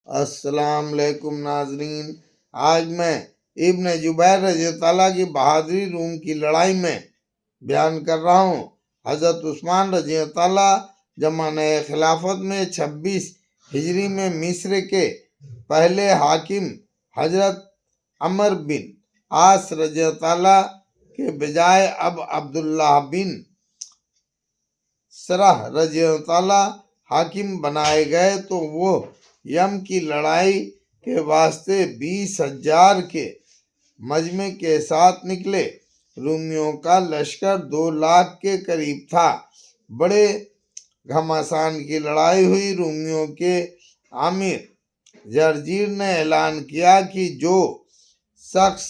السلام علیکم ناظرین، آج میں ابن جبیر رضی اللہ تعالیٰ کی بہادری روم کی لڑائی میں بیان کر رہا ہوں۔ حضرت عثمان رضی اللہ تعالیٰ زمانہ خلافت میں 26 ہجری میں مصر کے پہلے حاکم حضرت عمر بن عاص رضی اللہ تعالیٰ کے بجائے اب عبداللہ بن سرح رضی اللہ تعالیٰ حاکم بنائے گئے تو وہ یم کی لڑائی کے واسطے 20,000 کے مجمع کے ساتھ نکلے۔ رومیوں کا لشکر 2 لاکھ کے قریب تھا۔ بڑے گھمسان کی لڑائی ہوئی۔ رومیوں کے امیر جرجیر نے اعلان کیا کہ جو شخص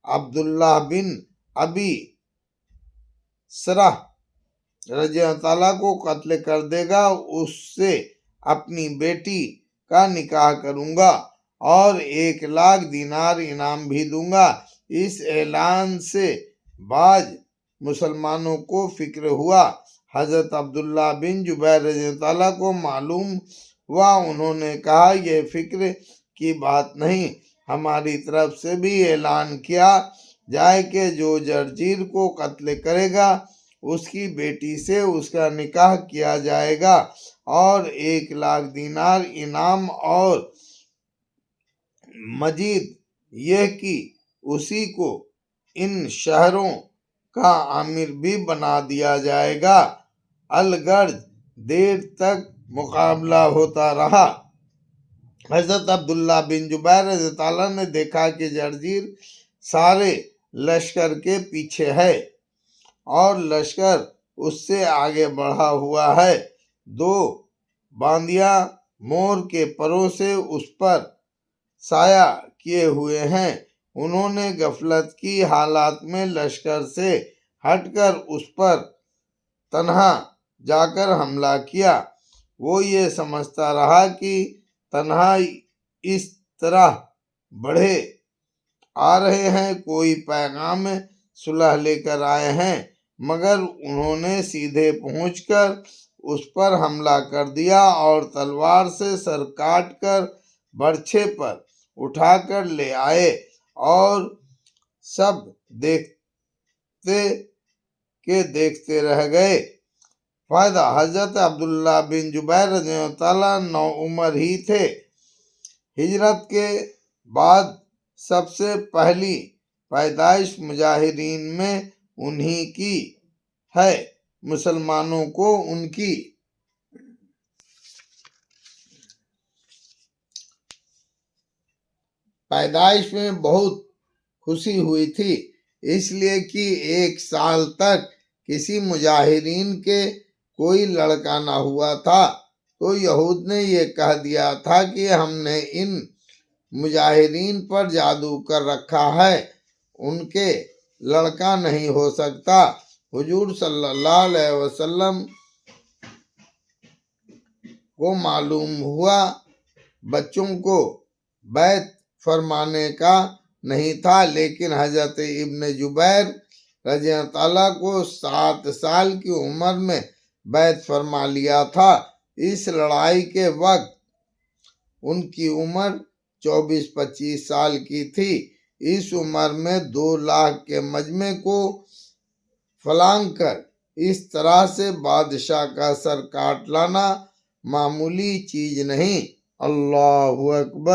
عبداللہ بن ابی سرح رضی اللہ تعالیٰ کو قتل کر دے گا اس سے اپنی بیٹی کا نکاح کروں گا اور 1,00,000 دینار انعام بھی دوں گا۔ اس اعلان سے بعض مسلمانوں کو فکر ہوا۔ حضرت عبداللہ بن جبیر رضی اللہ تعالیٰ کو معلوم ہوا۔ انہوں نے کہا یہ فکر کی بات نہیں، ہماری طرف سے بھی اعلان کیا جائے کہ جو جرجیر کو قتل کرے گا اس کی بیٹی سے اس کا نکاح کیا جائے گا اور 1,00,000 دینار انعام، اور مزید یہ کہ اسی کو ان شہروں کا امیر بھی بنا دیا جائے گا۔ الغرض دیر تک مقابلہ ہوتا رہا۔ حضرت عبداللہ بن جبیر رضی اللہ عنہ نے دیکھا کہ جرجیر سارے لشکر کے پیچھے ہے اور لشکر اس سے آگے بڑھا ہوا ہے۔ 2 باندیاں مور کے پروں سے اس پر سایہ کیے ہوئے ہیں۔ انہوں نے غفلت کی حالت میں لشکر سے ہٹ کر اس پر تنہا جا کر حملہ کیا۔ وہ یہ سمجھتا رہا کہ تنہا اس طرح بڑھے آ رہے ہیں، کوئی پیغام صلح لے کر آئے ہیں، مگر انہوں نے سیدھے پہنچ کر اس پر حملہ کر دیا اور تلوار سے سر کاٹ کر برچھے پر اٹھا کر لے آئے، اور سب دیکھتے رہ گئے۔ فائدہ: حضرت عبداللہ بن جبیر رضی اللہ تعالیٰ نوعمر ہی تھے۔ ہجرت کے بعد سب سے پہلی پیدائش مجاہرین میں انہی کی ہے۔ مسلمانوں کو ان کی پیدائش میں بہت خوشی ہوئی تھی، اس لیے کہ 1 سال تک کسی مجاہرین کے کوئی لڑکا نہ ہوا تھا، تو یہود نے یہ کہہ دیا تھا کہ ہم نے ان مجاہرین پر جادو کر رکھا ہے، ان کے لڑکا نہیں ہو سکتا۔ حضور صلی اللہ علیہ وسلم کو معلوم ہوا بچوں کو بیعت فرمانے کا نہیں تھا، لیکن حضرت ابن جبیر رضی اللہ تعالیٰ کو 7 سال کی عمر میں بیعت فرما لیا تھا۔ اس لڑائی کے وقت ان کی عمر 24-25 سال کی تھی۔ اس عمر میں 2 لاکھ کے مجمع کو پھلانگ کر اس طرح سے بادشاہ کا سر کاٹ لانا معمولی چیز نہیں۔ اللہ اکبر۔